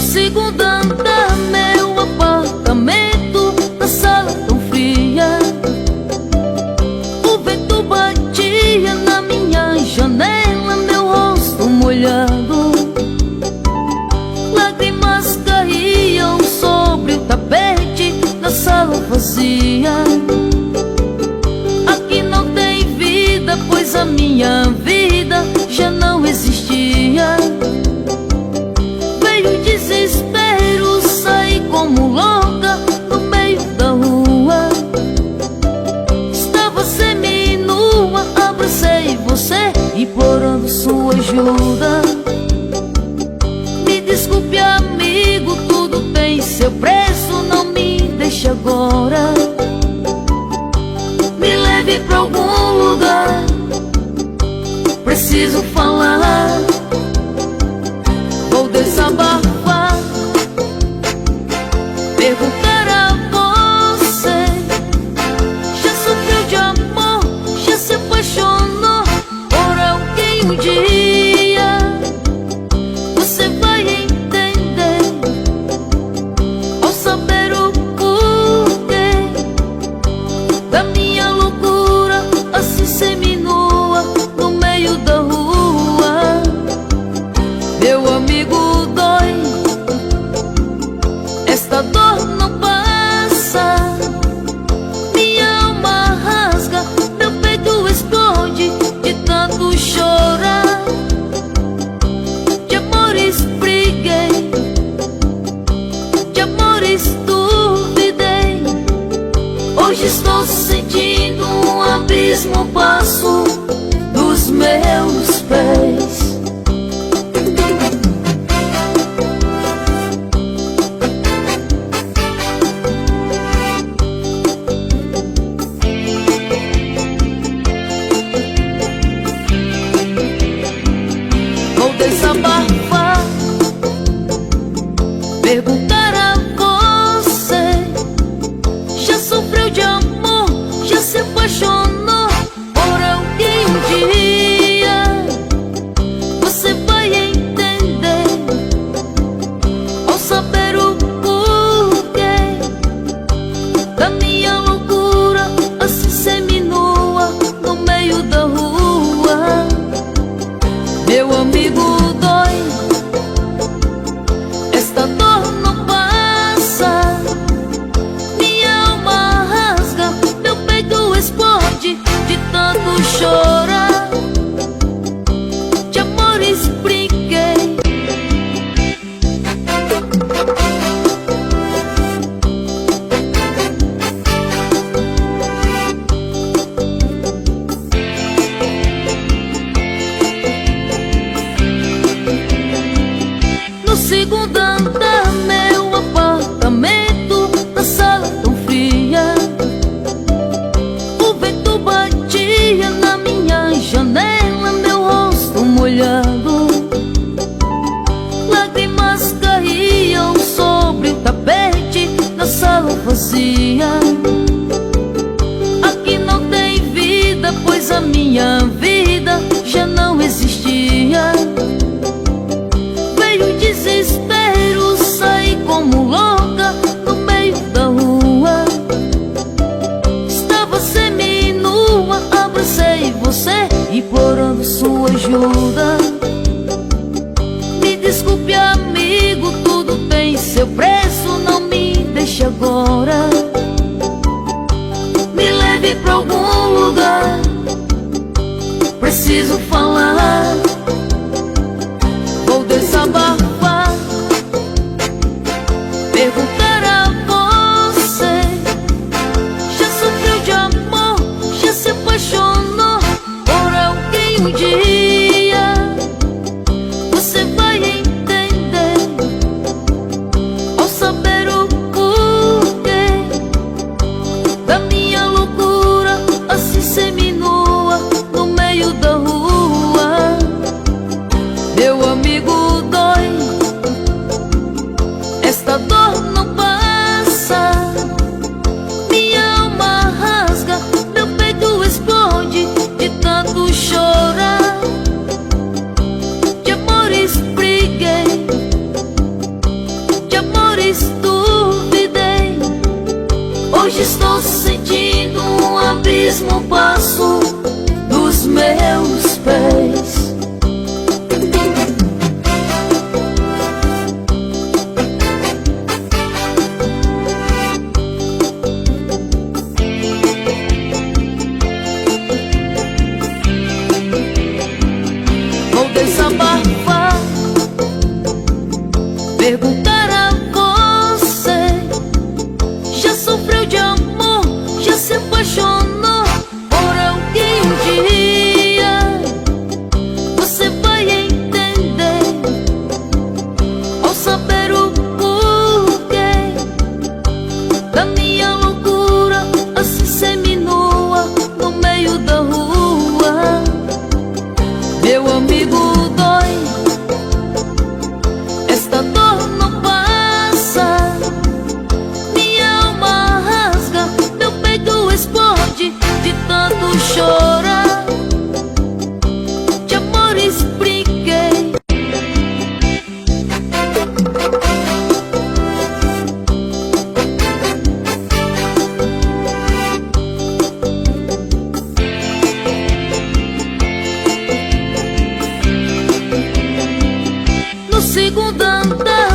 segundo andar, meu apartamento, na sala tão fria. O vento batia na minha janela, meu rosto molhado. Lágrimas caíam sobre o tapete na sala vazia. Aqui não tem vida, pois a minha vida já não existia. Veio o desespero, saí como louca no meio da rua. Estava seminua, abracei você implorando sua ajuda. Me desculpe, amigo, tudo tem seu preço, não me deixe agora. Me leve pra algum lugar, preciso falar. Vou desabafar, perguntar a você: já sofreu de amor? Já se apaixonou por alguém um dia? Você vai entender ao saber o porquê da minha loucura, assim seminua no meio da rua. Meu amigo, dói, esta dor não passa. Minha alma rasga, meu peito explode de tanto chorar. De amores briguei, de amores duvidei. Hoje estou sentindo um abismo, passo dos meus pés. Vou desabafar, perguntar a você: já sofreu de amor? Já se apaixonou por alguém um dia? Você vai entender ao saber o porquê da minha loucura, assim seminua no meio da rua. Meu amigo, dói, esta dor não passa. Minha alma rasga, meu peito explode de tanto chorar. De amores briguei, no segundo andar, meu apartamento, na sala tão fria. O vento batia na minha janela, meu rosto molhado. Lágrimas caíam sobre o tapete na sala vazia. Aqui não tem vida, pois a minha vida já não existia. Veio o desespero, saí como louca no meio da rua. Estava seminua, abracei você implorando sua ajuda. Me desculpe, amigo, tudo tem seu preço, não me deixe agora. Me leve pra algum lugar, preciso falar. Vou desabafar, perguntar a você: já sofreu de amor? Já se apaixonou por alguém um dia? Você vai entender ao saber o porquê da minha loucura, assim seminua no meio da rua. mesmo passo dos meus pés. Vou desabafar, perguntar a você: já sofreu de amor? Já se apaixonou por alguém? Um dia você vai entender, ao saber o porquê da minha loucura, assim seminua no meio da rua. Meu amigo, dói, esta dor não passa. Minha alma rasga, meu peito explode de tanto chorar. De amor expliquei. No segundo andar